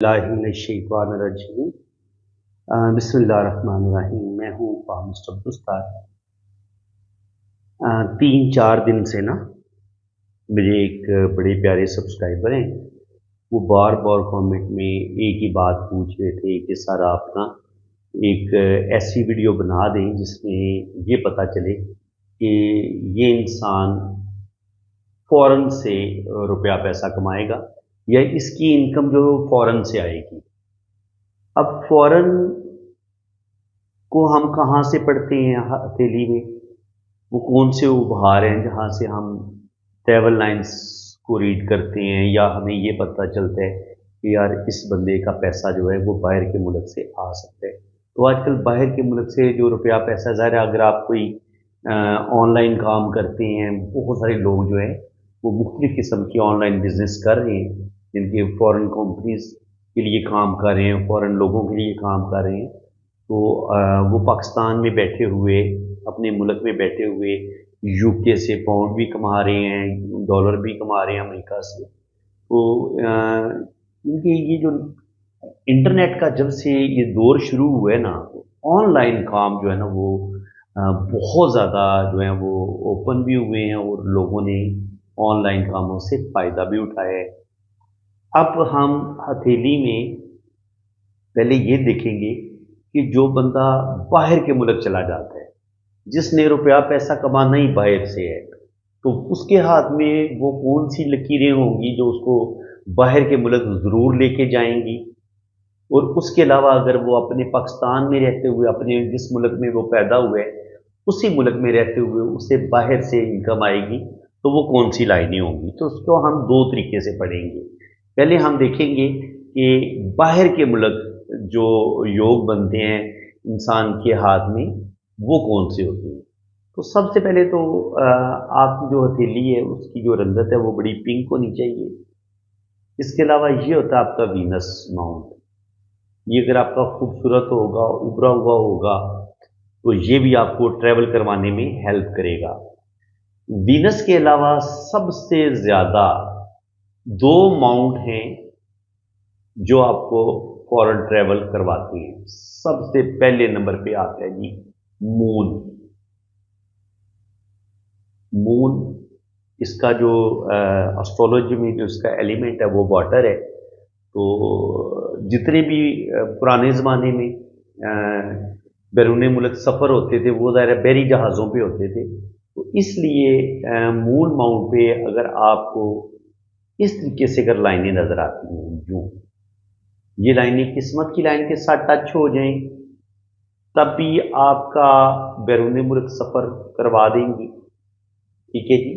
बिस्मिल्लाहिर्रहमानिर्रहीम। बिस्मिल्लाहिर्रहमानिर्रहीम। मैं हूँ मिस्टर अब्दुस्तार। 3-4 दिन से ना मेरे एक बड़े प्यारे सब्सक्राइबर हैं, वो बार बार कमेंट में एक ही बात पूछ रहे थे कि सर आप ना एक ऐसी वीडियो बना दें जिसमें ये पता चले कि ये इंसान फ़ौरन से रुपया पैसा कमाएगा या इसकी इनकम जो फ़ौरन से आएगी। अब फ़ौरन को हम कहाँ से पढ़ते हैं हथेली में? वो कौन से उभार हैं जहाँ से हम ट्रैवल लाइन्स को रीड करते हैं या हमें ये पता चलता है कि यार इस बंदे का पैसा जो है वो बाहर के मुल्क से आ सकता है। तो आजकल बाहर के मुल्क से जो रुपया पैसा ज़ाहिर है, अगर आप कोई ऑनलाइन काम करते हैं, बहुत सारे लोग जो है वो मुख्तलिफ़ किस्म की ऑनलाइन बिजनेस कर रहे हैं, जिनके फॉरेन कंपनीज के लिए काम कर रहे हैं, फॉरेन लोगों के लिए काम कर रहे हैं। तो वो पाकिस्तान में बैठे हुए, अपने मुल्क में बैठे हुए यूके से पाउंड भी कमा रहे हैं, डॉलर भी कमा रहे हैं अमेरिका से। तो इनके ये जो इंटरनेट का जब से ये दौर शुरू हुआ है ना, ऑनलाइन काम जो है ना वो बहुत ज़्यादा जो है वो ओपन भी हुए हैं और लोगों ने ऑनलाइन कामों से फ़ायदा भी उठाया है। अब हम हथेली में पहले ये देखेंगे कि जो बंदा बाहर के मुल्क चला जाता है, जिसने रुपया पैसा कमाना ही बाहर से है, तो उसके हाथ में वो कौन सी लकीरें होंगी जो उसको बाहर के मुल्क ज़रूर लेके जाएंगी। और उसके अलावा अगर वो अपने पाकिस्तान में रहते हुए, अपने जिस मुल्क में वो पैदा हुए, उसी मुल्क में रहते हुए उसे बाहर से इनकम आएगी, तो वो कौन सी लाइनें होंगी। तो उसको हम दो तरीके से पढ़ेंगे। पहले हम देखेंगे कि बाहर के मुल्क जो योग बनते हैं इंसान के हाथ में, वो कौन से होते हैं। तो सबसे पहले तो आप जो हथेली है उसकी जो रंगत है वो बड़ी पिंक होनी चाहिए। इसके अलावा ये होता है आपका वीनस माउंट। ये अगर आपका खूबसूरत होगा, उभरा हुआ होगा, तो ये भी आपको ट्रैवल करवाने में हेल्प करेगा। वीनस के अलावा सबसे ज़्यादा दो माउंट हैं जो आपको फॉरेन ट्रैवल करवाते हैं। सबसे पहले नंबर पे आता है जी मून। मून, इसका जो एस्ट्रोलॉजी में जो इसका एलिमेंट है वो वाटर है। तो जितने भी पुराने ज़माने में बैरून मुल्क सफ़र होते थे वो ज़ाहिर बहरी जहाज़ों पे होते थे। तो इसलिए मून माउंट पे अगर आपको इस तरीके से अगर लाइनें नज़र आती हैं, यूँ ये लाइनें किस्मत की लाइन के साथ टच हो जाएं, तब भी आपका बैरून मुल्क सफ़र करवा देंगी। ठीक है जी,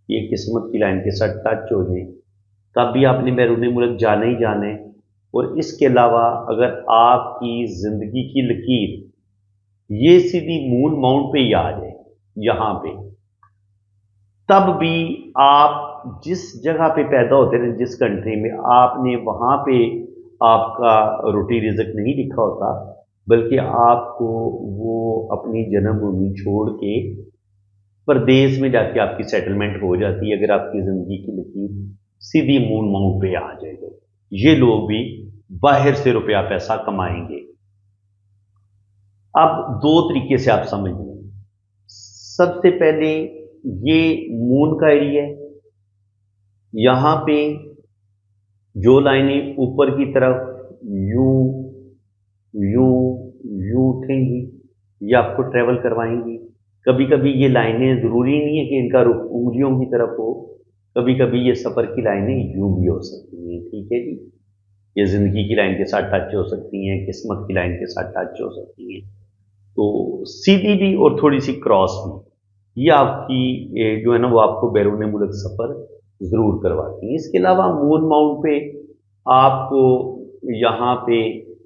ये किस्मत की लाइन के साथ टच हो जाए तब भी आपने बैरून मुल्क जाना ही जाना है। और इसके अलावा अगर आपकी ज़िंदगी की लकीर ये सीधी मून माउंट पे ही आ जाए, यहाँ पे, तब भी आप जिस जगह पे पैदा होते हैं, जिस कंट्री में, आपने वहाँ पे आपका रोटी रिज़्क नहीं लिखा होता, बल्कि आपको वो अपनी जन्मभूमि छोड़ के परदेश में जाके आपकी सेटलमेंट हो जाती है अगर आपकी ज़िंदगी की लकीर सीधी मून माउंट पे आ जाएगा। ये लोग भी बाहर से रुपया पैसा कमाएंगे। अब दो तरीके से आप समझ लें। सबसे पहले ये मून का एरिया है, यहाँ पे जो लाइनें ऊपर की तरफ यूं यूं यूं उठेंगी ये आपको ट्रैवल करवाएंगी। कभी कभी ये लाइनें ज़रूरी नहीं है कि इनका रुख उंगलियों की तरफ हो, कभी कभी ये सफ़र की लाइनें यूं भी हो सकती हैं। ठीक है जी, ये ज़िंदगी की लाइन के साथ टच हो सकती हैं, किस्मत की लाइन के साथ टच हो सकती हैं। तो सीधी भी और थोड़ी सी क्रॉस भी, ये आपकी जो है ना वो आपको बैरून मुल्क सफ़र ज़रूर करवाती हैं। इसके अलावा मून माउंट पे आपको यहाँ पे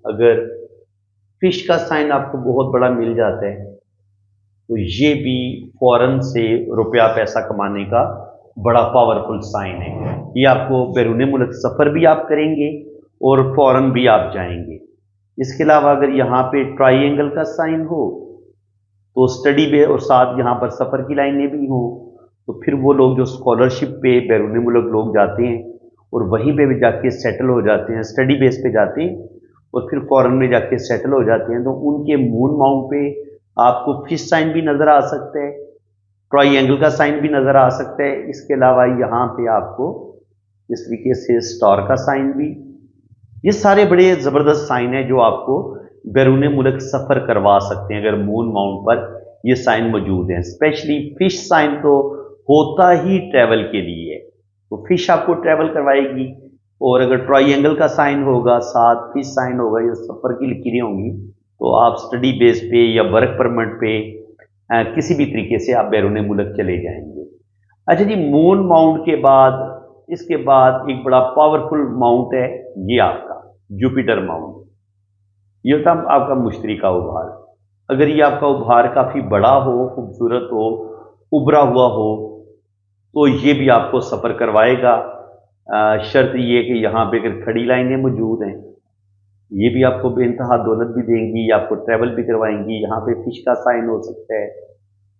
अगर फिश का साइन आपको बहुत बड़ा मिल जाता है, तो ये भी फॉरेन से रुपया पैसा कमाने का बड़ा पावरफुल साइन है। ये आपको बैरून मुल्क सफ़र भी आप करेंगे और फॉरेन भी आप जाएंगे। इसके अलावा अगर यहाँ पे ट्राइंगल का साइन हो तो स्टडी पे और साथ यहाँ पर सफ़र की लाइनें भी हों, तो फिर वो लोग जो स्कॉलरशिप पे बैरून मुल्क लोग जाते हैं और वहीं पे भी जाके सेटल हो जाते हैं, स्टडी बेस पे जाते हैं और फिर फॉरेन में जाके सेटल हो जाते हैं, तो उनके मून माउंट पे आपको फिश साइन भी नज़र आ सकता है, ट्राइंगल का साइन भी नज़र आ सकता है। इसके अलावा यहाँ पे आपको इस तरीके से स्टार का साइन भी, ये सारे बड़े ज़बरदस्त साइन है जो आपको बैरून मुल्क सफ़र करवा सकते हैं अगर मून माउंट पर ये साइन मौजूद हैं। स्पेशली फिश साइन तो होता ही ट्रैवल के लिए है, तो फिश आपको ट्रैवल करवाएगी, और अगर ट्राइंगल का साइन होगा साथ फिश साइन होगा, ये सफ़र की लकीरें होंगी, तो आप स्टडी बेस पे या वर्क परमिट पे किसी भी तरीके से आप बैरून मुल्क चले जाएंगे। अच्छा जी, मून माउंट के बाद इसके बाद एक बड़ा पावरफुल माउंट है ये आपका जुपिटर माउंट। ये होता है आपका मुश्तरी का उभार। अगर ये आपका उभार काफ़ी बड़ा हो, खूबसूरत हो, उभरा हुआ हो, तो ये भी आपको सफ़र करवाएगा। शर्त ये कि यहाँ पे अगर खड़ी लाइनें मौजूद हैं, ये भी आपको बेइंतहा दौलत भी देंगी, ये आपको ट्रैवल भी करवाएंगी। यहाँ पे फिश का साइन हो सकता है,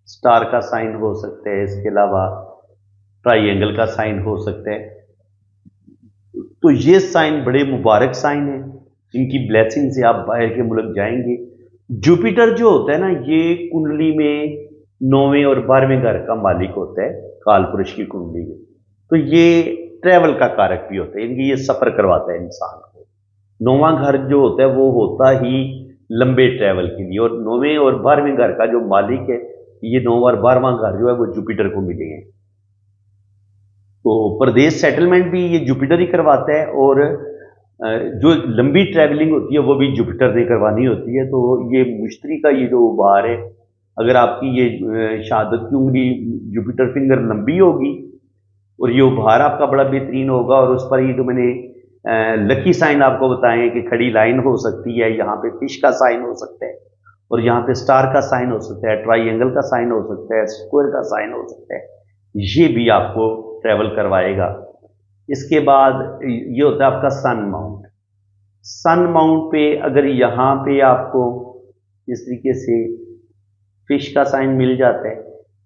स्टार का साइन हो सकता है, इसके अलावा ट्राइंगल का साइन हो सकता है। तो ये साइन बड़े मुबारक साइन हैं, इनकी ब्लेसिंग से आप बाहर के मुल्क जाएंगे। जुपिटर जो होता है ना, ये कुंडली में 9वें और 12वें घर का मालिक होता है, काल पुरुष की कुंडली में। तो ये ट्रैवल का कारक भी होता है, इनकी ये सफ़र करवाता है इंसान को। 9वां घर जो होता है वो होता ही लंबे ट्रैवल के लिए, और 9वें और 12वें घर का जो मालिक है, ये 9वां और 12वां घर जो है वो जुपिटर को मिले हैं। तो प्रदेश सेटलमेंट भी ये जुपिटर ही करवाता है, और जो लंबी ट्रैवलिंग होती है वो भी जुपिटर ने करवानी होती है। तो ये मुश्तरी का ये जो उभार है, अगर आपकी ये शहादत की उंगली जुपिटर फिंगर लंबी होगी और ये उभार आपका बड़ा बेहतरीन होगा, और उस पर ये जो मैंने लकी साइन आपको बताएं कि खड़ी लाइन हो सकती है, यहाँ पे फिश का साइन हो सकता है, और यहाँ पे स्टार का साइन हो सकता है, ट्राइंगल का साइन हो सकता है, स्क्वायर का साइन हो सकता है, ये भी आपको ट्रैवल करवाएगा। इसके बाद ये होता है आपका सन माउंट। सन माउंट पे अगर यहाँ पे आपको इस तरीके से फिश का साइन मिल जाता है,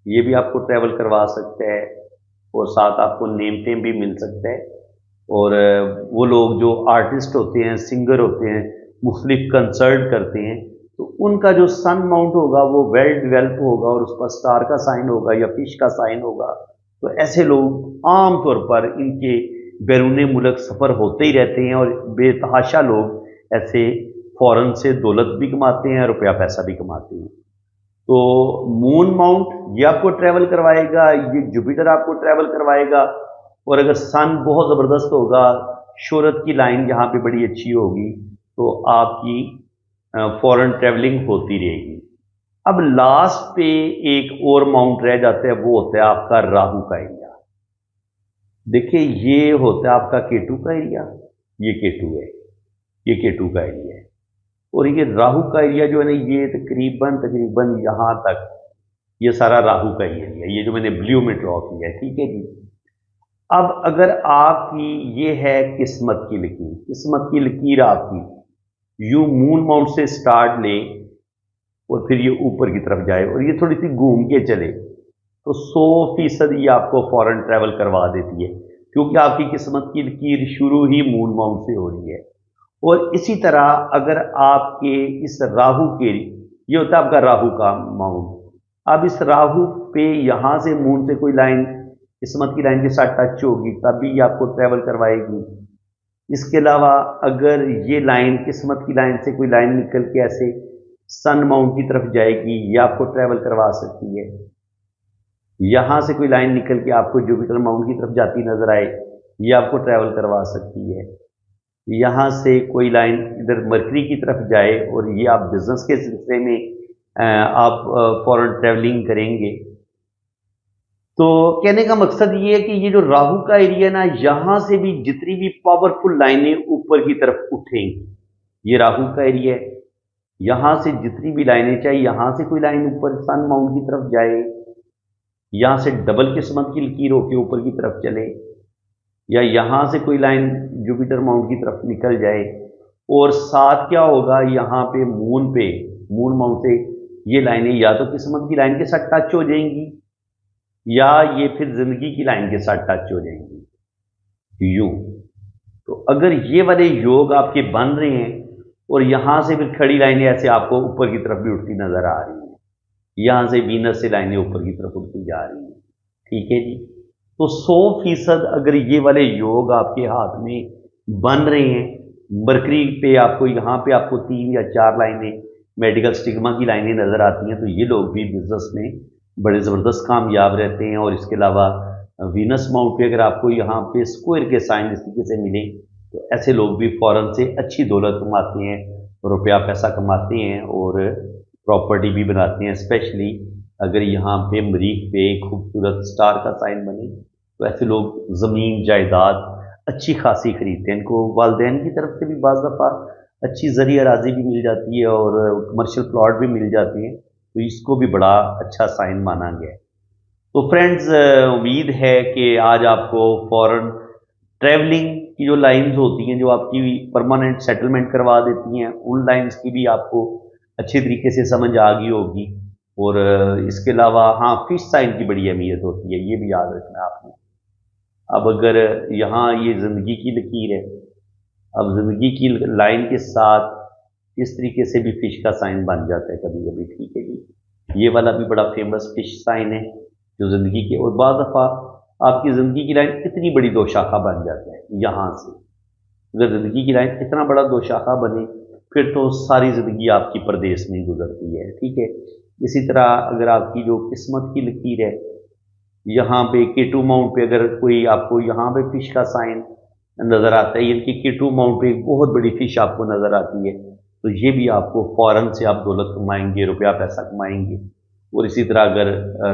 ये भी आपको ट्रैवल करवा सकता है, और साथ आपको नेम टेम भी मिल सकता है। और वो लोग जो आर्टिस्ट होते हैं, सिंगर होते हैं, मुख्तलिफ कंसर्ट करते हैं, तो उनका जो सन माउंट होगा वो वेल डेवलप होगा, और उस पर स्टार का साइन होगा या फिश का साइन होगा। तो ऐसे लोग आम तौर पर इनके बैरून मुल्क सफ़र होते ही रहते हैं, और बेतहाशा लोग ऐसे फ़ौरन से दौलत भी कमाते हैं, रुपया पैसा भी कमाते हैं। तो मून माउंट ये आपको ट्रैवल करवाएगा, ये जुपिटर आपको ट्रैवल करवाएगा, और अगर सन बहुत ज़बरदस्त होगा, शोहरत की लाइन यहाँ पे बड़ी अच्छी होगी, तो आपकी फ़ौरन ट्रैवलिंग होती रहेगी। अब लास्ट पे एक और माउंट रह जाता है, वो होता है आपका राहु का एरिया। देखिए, ये होता है आपका केटू का एरिया, ये केटू है, ये केटू का एरिया है, और ये राहु का एरिया जो है ना, ये तकरीबन यहाँ तक ये सारा राहु का ही एरिया, ये जो मैंने ब्लू में ड्रॉ किया है, ठीक है जी। अब अगर आपकी ये है किस्मत की लकीर, किस्मत की लकीर आपकी यूं मून माउंट से स्टार्ट ले और फिर ये ऊपर की तरफ जाए, और ये थोड़ी सी घूम के चले, तो 100% ये आपको फॉरेन ट्रैवल करवा देती है, क्योंकि आपकी किस्मत की लकीर शुरू ही मून माउंट से हो रही है। और इसी तरह अगर आपके इस राहु के, ये होता है आपका राहु का माउंट, अब इस राहु पे यहाँ से मून से कोई लाइन किस्मत की लाइन के साथ टच होगी, तभी ये आपको ट्रैवल करवाएगी। इसके अलावा अगर ये लाइन किस्मत की लाइन से कोई लाइन निकल के ऐसे सन माउंट की तरफ जाएगी, ये आपको ट्रैवल करवा सकती है। यहाँ से कोई लाइन निकल के आपको जुपिटर माउंट की तरफ जाती नजर आए, ये आपको ट्रैवल करवा सकती है। यहाँ से कोई लाइन इधर मरकरी की तरफ जाए, और ये आप बिजनेस के सिलसिले में आप फॉरेन ट्रैवलिंग करेंगे। तो कहने का मकसद ये है कि ये जो राहु का एरिया ना, यहाँ से भी जितनी भी पावरफुल लाइनें ऊपर की तरफ उठेंगी, ये राहु का एरिया है। यहाँ से जितनी भी लाइनें, चाहे यहाँ से कोई लाइन ऊपर सन माउंट की तरफ जाए, यहाँ से डबल किस्मत की लकीर होकर ऊपर की तरफ चले, या यहाँ से कोई लाइन जुपिटर माउंट की तरफ निकल जाए, और साथ क्या होगा, यहाँ पे मून माउंट से ये लाइनें या तो किस्मत की लाइन के साथ टच हो जाएंगी, या ये फिर जिंदगी की लाइन के साथ टच हो जाएंगी। यूं तो अगर ये वाले योग आपके बन रहे हैं और यहाँ से फिर खड़ी लाइनें ऐसे आपको ऊपर की तरफ भी उठती नजर आ रही हैं, यहाँ से वीनस से लाइनें ऊपर की तरफ उठती जा रही हैं, ठीक है जी। तो 100% अगर ये वाले योग आपके हाथ में बन रहे हैं, मरकरी पे आपको यहाँ पे आपको 3 या 4 लाइनें मेडिकल स्टिग्मा की लाइनें नजर आती हैं, तो ये लोग भी बिजनेस में बड़े ज़बरदस्त कामयाब रहते हैं। और इसके अलावा वीनस माउंट पे अगर आपको यहाँ पे स्क्वायर के साइन इस तरीके से मिले तो ऐसे लोग भी फौरन से अच्छी दौलत कमाते हैं, रुपया पैसा कमाते हैं और प्रॉपर्टी भी बनाते हैं। स्पेशली अगर यहाँ पे मरीख पे खूबसूरत स्टार का साइन बने तो ऐसे लोग ज़मीन जायदाद अच्छी खासी खरीदते हैं। इनको वालदैन की तरफ से भी बाज़ दफ़ा अच्छी ज़री अराजी भी मिल जाती है और कमर्शियल प्लॉट भी मिल जाते हैं, तो इसको भी बड़ा अच्छा साइन माना गया है। तो फ्रेंड्स, उम्मीद है कि आज आपको फॉरेन ट्रैवलिंग की जो लाइंस होती हैं जो आपकी परमानेंट सेटलमेंट करवा देती हैं, उन लाइंस की भी आपको अच्छे तरीके से समझ आ गई होगी। और इसके अलावा हाँ, फिश साइन की बड़ी अहमियत होती है, ये भी याद रखना आपने। अब अगर यहाँ ये ज़िंदगी की लकीर है, अब ज़िंदगी की लाइन के साथ इस तरीके से भी फिश का साइन बन जाता है कभी कभी, ठीक है जी। ये वाला भी बड़ा फेमस फिश साइन है जो ज़िंदगी के, और बाद दफ़ा आपकी ज़िंदगी की लाइन इतनी बड़ी दो शाखा बन जाता है यहाँ से। अगर ज़िंदगी की लाइन इतना बड़ा दो शाखा बने फिर तो सारी ज़िंदगी आपकी परदेश में गुजरती है, ठीक है। इसी तरह अगर आपकी जो किस्मत की लकीर है, यहाँ पे K2 माउंट पे अगर कोई आपको यहाँ पे फिश का साइन नज़र आता है, यानी कि K2 माउंट पे एक बहुत बड़ी फिश आपको नज़र आती है, तो ये भी आपको फौरन से आप दौलत कमाएंगे, रुपया पैसा कमाएंगे। और इसी तरह अगर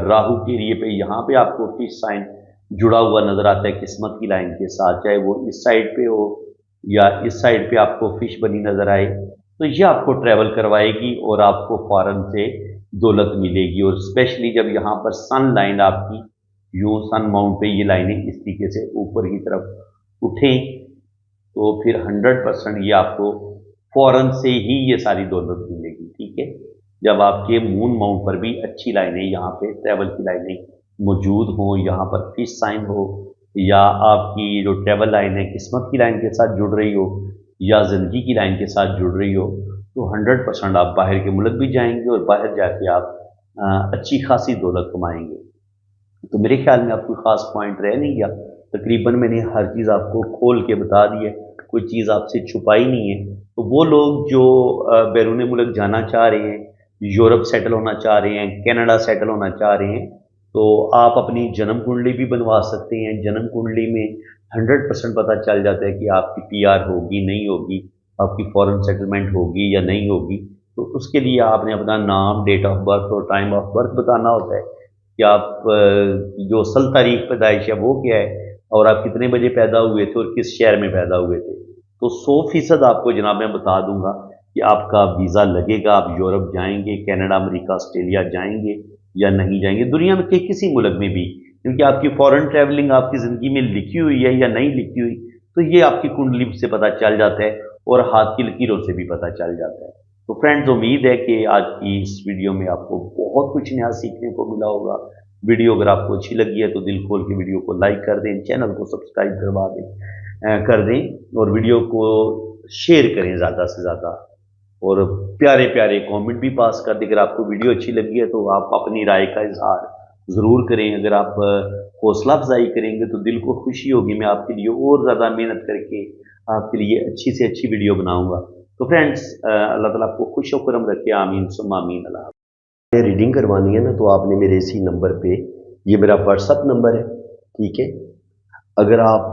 राहु के एरिए पे यहाँ पे आपको फिश साइन जुड़ा हुआ नज़र आता है किस्मत की लाइन के साथ, चाहे वो इस साइड पे हो या इस साइड पे आपको फिश बनी नज़र आए, तो ये आपको ट्रैवल करवाएगी और आपको फौरन से दौलत मिलेगी। और स्पेशली जब यहाँ पर सन लाइन आपकी यूँ सन माउंट पे ये लाइनें इस तरीके से ऊपर की तरफ उठें तो फिर 100% ये आपको फौरन से ही ये सारी दौलत मिलेगी, ठीक है। जब आपके मून माउंट पर भी अच्छी लाइनें यहाँ पे ट्रैवल की लाइनें मौजूद हों, यहाँ पर फिश साइन हो, या आपकी जो ट्रैवल लाइन है किस्मत की लाइन के साथ जुड़ रही हो या ज़िंदगी की लाइन के साथ जुड़ रही हो, तो 100% आप बाहर के मुल्क भी जाएंगे और बाहर जाके आप अच्छी खासी दौलत कमाएंगे। तो मेरे ख्याल में आपको ख़ास पॉइंट रह नहीं गया, तकरीबन मैंने हर चीज़ आपको खोल के बता दी है, कोई चीज़ आपसे छुपाई नहीं है। तो वो लोग जो बैरून मुल्क जाना चाह रहे हैं, यूरोप सेटल होना चाह रहे हैं, कनाडा सेटल होना चाह रहे हैं, तो आप अपनी जन्म कुंडली भी बनवा सकते हैं। जन्म कुंडली में 100% पता चल जाता है कि आपकी PR होगी नहीं होगी, आपकी फॉरेन सेटलमेंट होगी या नहीं होगी। तो उसके लिए आपने अपना नाम, डेट ऑफ बर्थ और टाइम ऑफ बर्थ बताना होता है कि आप जो असल तारीख पैदाइश है वो क्या है और आप कितने बजे पैदा हुए थे और किस शहर में पैदा हुए थे। तो 100% आपको जनाब मैं बता दूंगा कि आपका वीज़ा लगेगा, आप यूरोप जाएंगे, कनाडा, अमेरिका, ऑस्ट्रेलिया जाएंगे या नहीं जाएंगे, दुनिया में किसी मुल्क में भी, क्योंकि आपकी फॉरेन ट्रैवलिंग आपकी ज़िंदगी में लिखी हुई है या नहीं लिखी हुई, तो ये आपकी कुंडली से पता चल जाता है और हाथ की लकीरों से भी पता चल जाता है। तो फ्रेंड्स, उम्मीद है कि आज की इस वीडियो में आपको बहुत कुछ नया सीखने को मिला होगा। वीडियो अगर आपको अच्छी लगी है तो दिल खोल के वीडियो को लाइक कर दें, चैनल को सब्सक्राइब कर दें और वीडियो को शेयर करें ज़्यादा से ज़्यादा, और प्यारे प्यारे कमेंट भी पास कर दें। अगर आपको वीडियो अच्छी लगी है तो आप अपनी राय का इजहार ज़रूर करें। अगर आप हौसला अफजाई करेंगे तो दिल को खुशी होगी, मैं आपके लिए और ज़्यादा मेहनत करके आपके लिए अच्छी से अच्छी वीडियो बनाऊँगा। तो फ्रेंड्स, अल्लाह ताला आपको खुश और करम रखे, आमीन सुम्मा आमीन। अल्लाह रीडिंग करवानी है ना तो आपने मेरे इसी नंबर पे, ये मेरा व्हाट्सअप नंबर है, ठीक है। अगर आप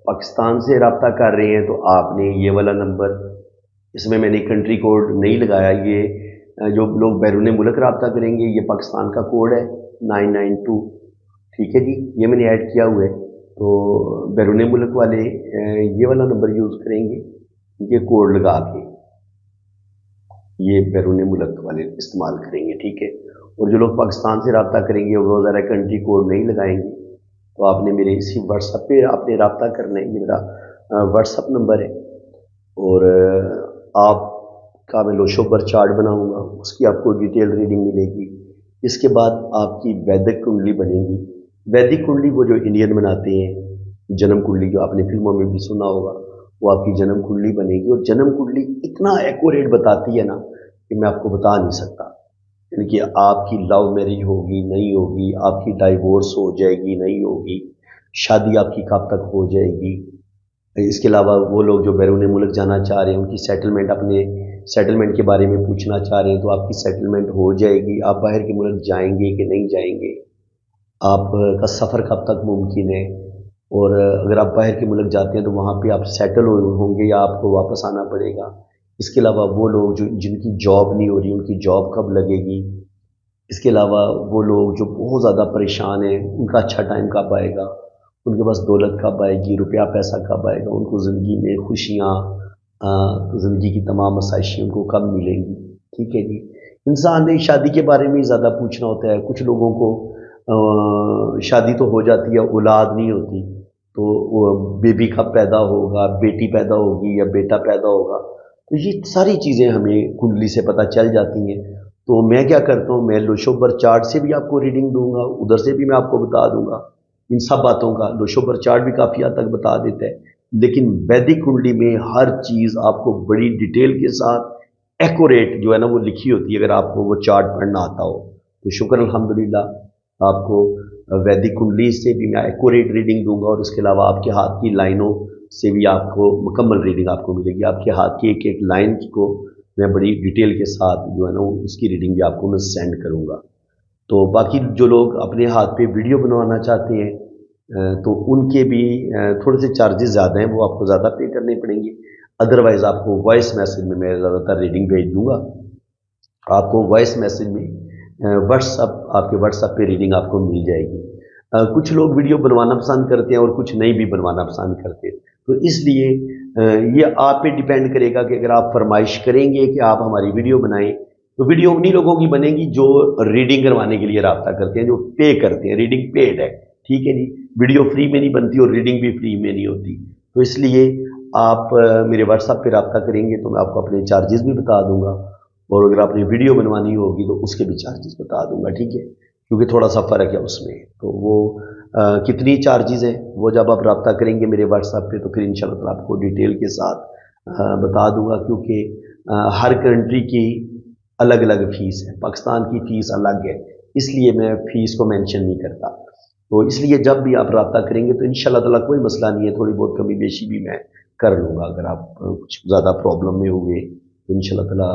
पाकिस्तान से रब्ता कर रहे हैं तो आपने ये वाला नंबर, इसमें मैंने कंट्री कोड नहीं लगाया, ये जो लोग बैरून मुल्क रब्ता करेंगे ये पाकिस्तान का कोड है 992, ठीक है जी, ये मैंने ऐड किया हुआ है। तो बैरून मुल्क वाले ये वाला नंबर यूज़ करेंगे, ये कोड लगा के ये बैरून मुल्क वाले इस्तेमाल करेंगे, ठीक है। और जो लोग पाकिस्तान से रब्ता करेंगे वो ज़रा कंट्री कोड नहीं लगाएंगे, तो आपने मेरे इसी व्हाट्सएप पे आपने रब्ता करना है। ये मेरा व्हाट्सएप नंबर है और आपका मैं लोशो पर चार्ट बनाऊंगा, उसकी आपको डिटेल रीडिंग मिलेगी। इसके बाद आपकी वैदिक कुंडली बनेगी। वैदिक कुंडली वो जो इंडियन बनाते हैं, जन्म कुंडली जो आपने फिल्मों में भी सुना होगा, वो आपकी जन्म कुंडली बनेगी। और जन्म कुंडली इतना एक्यूरेट बताती है ना कि मैं आपको बता नहीं सकता। यानी कि आपकी लव मैरिज होगी नहीं होगी, आपकी डाइवोर्स हो जाएगी नहीं होगी, शादी आपकी कब तक हो जाएगी। इसके अलावा वो लोग जो बैरून मुल्क जाना चाह रहे हैं, उनकी सेटलमेंट, अपने सेटलमेंट के बारे में पूछना चाह रहे हैं, तो आपकी सेटलमेंट हो जाएगी। आप बाहर के मुल्क जाएंगे कि नहीं जाएंगे, आपका सफ़र कब तक मुमकिन है, और अगर आप बाहर के मुल्क जाते हैं तो वहाँ पे आप सेटल होंगे या आपको वापस आना पड़ेगा। इसके अलावा वो लोग जो जिनकी जॉब नहीं हो रही, उनकी जॉब कब लगेगी। इसके अलावा वो लोग जो बहुत ज़्यादा परेशान हैं, उनका अच्छा टाइम कब आएगा, उनके पास दौलत कब आएगी, रुपया पैसा कब आएगा, उनको ज़िंदगी में खुशियाँ, ज़िंदगी की तमाम आसाइशें उनको कब मिलेंगी। ठीक है जी। इंसान ने शादी के बारे में ज़्यादा पूछना होता है। कुछ लोगों को शादी तो हो जाती है, औलाद नहीं होती, तो वो बेबी कब पैदा होगा, बेटी पैदा होगी या बेटा पैदा होगा, तो ये सारी चीज़ें हमें कुंडली से पता चल जाती हैं। तो मैं क्या करता हूँ, मैं लोशोबर चार्ट से भी आपको रीडिंग दूंगा, उधर से भी मैं आपको बता दूंगा इन सब बातों का। लोशोबर चार्ट भी काफ़ी हद तक बता देता है, लेकिन वैदिक कुंडली में हर चीज़ आपको बड़ी डिटेल के साथ एक्यूरेट जो है ना वो लिखी होती है। अगर आपको वो चार्ट पढ़ना आता हो तो शुक्र अल्हम्दुलिल्लाह, आपको वैदिक कुंडली से भी मैं एक्यूरेट रीडिंग दूंगा, और इसके अलावा आपके हाथ की लाइनों से भी आपको मुकम्मल रीडिंग आपको मिलेगी। आपके हाथ की एक एक लाइन को मैं बड़ी डिटेल के साथ जो है ना उसकी रीडिंग भी आपको मैं सेंड करूँगा। तो बाकी जो लोग अपने हाथ पे वीडियो बनवाना चाहते हैं, तो उनके भी थोड़े से चार्जेस ज़्यादा हैं, वो आपको ज़्यादा पे करने पड़ेंगे। अदरवाइज़ आपको वॉइस मैसेज में मैं ज़्यादातर रीडिंग भेज दूँगा। आपको वॉइस मैसेज में व्हाट्सअप, आपके व्हाट्सअप पे रीडिंग आपको मिल जाएगी। कुछ लोग वीडियो बनवाना पसंद करते हैं और कुछ नहीं भी बनवाना पसंद करते, तो इसलिए ये आप पे डिपेंड करेगा कि अगर आप फरमाइश करेंगे कि आप हमारी वीडियो बनाएं, तो वीडियो उन्हीं लोगों की बनेगी जो रीडिंग करवाने के लिए रब्ता करते हैं, जो पे करते हैं। रीडिंग पेड है, ठीक है जी। वीडियो फ्री में नहीं बनती और रीडिंग भी फ्री में नहीं होती। तो इसलिए आप मेरे व्हाट्सएप पे रब्ता करेंगे तो मैं आपको अपने चार्जेस भी बता दूंगा, और अगर आपने वीडियो बनवानी होगी तो उसके भी चार्जेस बता दूंगा, ठीक है, क्योंकि थोड़ा सा फ़र्क है उसमें। तो वो कितनी चार्जेस हैं वो जब आप रब्ता करेंगे मेरे व्हाट्सएप पे तो फिर इंशाल्लाह आपको डिटेल के साथ बता दूंगा, क्योंकि हर कंट्री की अलग अलग फ़ीस है। पाकिस्तान की फ़ीस अलग है, इसलिए मैं फ़ीस को मेंशन नहीं करता। तो इसलिए जब भी आप रब्ता करेंगे तो इंशाल्लाह ताला कोई मसला नहीं है, थोड़ी बहुत कमी बेशी भी मैं कर लूँगा। अगर आप कुछ ज़्यादा प्रॉब्लम में होंगे तो इंशाल्लाह ताला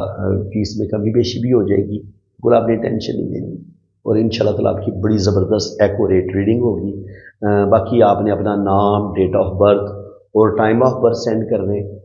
फ़ीस में कमी बेशी भी हो जाएगी, बिल्कुल आपने टेंशन नहीं लेनी, और इंशाल्लाह ताला आपकी बड़ी ज़बरदस्त एक्यूरेट रीडिंग होगी। बाकी आपने अपना नाम, डेट ऑफ बर्थ और टाइम ऑफ बर्थ सेंड कर दें।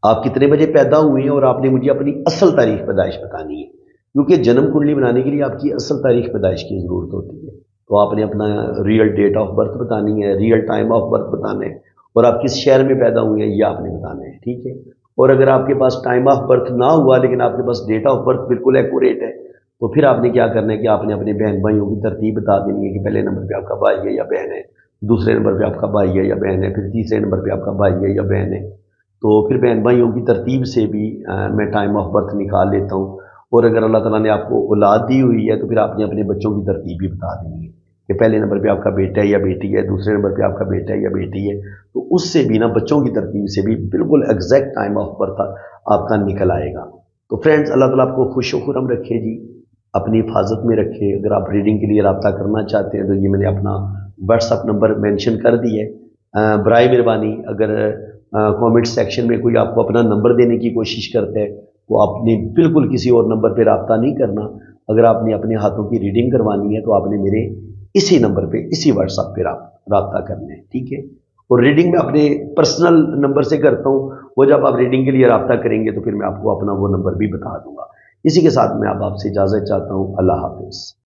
आप कितने बजे पैदा हुए हैं, और आपने मुझे अपनी असल तारीख पैदाइश बतानी है, क्योंकि जन्म कुंडली बनाने के लिए आपकी असल तारीख पैदाइश की ज़रूरत होती है। तो आपने अपना रियल डेट ऑफ बर्थ बतानी है, रियल टाइम ऑफ बर्थ बताना है, और आप किस शहर में पैदा हुए हैं ये आपने बताना है, ठीक है। और अगर आपके पास टाइम ऑफ बर्थ ना हुआ लेकिन आपके पास डेट ऑफ बर्थ बिल्कुल एक्यूरेट है, तो फिर आपने क्या करना है कि आपने अपने बहन भाइयों की तरतीब बता देनी है कि पहले नंबर पे आपका भाई है या बहन है, दूसरे नंबर पे आपका भाई है या बहन है, फिर तीसरे नंबर पे आपका भाई है या बहन है। तो फिर बहन भाइयों की तरतीब से भी मैं टाइम ऑफ बर्थ निकाल लेता हूँ। और अगर अल्लाह ताला ने आपको औलाद दी हुई है तो फिर आपने अपने बच्चों की तरतीब भी बता देनी है कि पहले नंबर पे आपका बेटा है या बेटी है, दूसरे नंबर पे आपका बेटा है या बेटी है। तो उससे भी ना, बच्चों की तरतीब से भी बिल्कुल एग्जैक्ट टाइम ऑफ बर्थ आपका निकल आएगा। तो फ्रेंड्स, अल्लाह ताला आपको खुश व खुरम रखे जी, अपनी हिफाजत में रखे। अगर आप रीडिंग के लिए रब्ता करना चाहते हैं तो ये मैंने अपना व्हाट्सअप नंबर मेंशन कर दिया है। बराए मेहरबानी अगर कमेंट सेक्शन में कोई आपको अपना नंबर देने की कोशिश करता है तो आपने बिल्कुल किसी और नंबर पे रब्ता नहीं करना। अगर आपने अपने हाथों की रीडिंग करवानी है तो आपने मेरे इसी नंबर पे, इसी व्हाट्सएप पे रब्ता करना है, ठीक है। और रीडिंग मैं अपने पर्सनल नंबर से करता हूँ, वो जब आप रीडिंग के लिए रब्ता करेंगे तो फिर मैं आपको अपना वो नंबर भी बता दूंगा। इसी के साथ मैं अब आपसे इजाज़त चाहता हूँ। अल्लाह हाफिज़।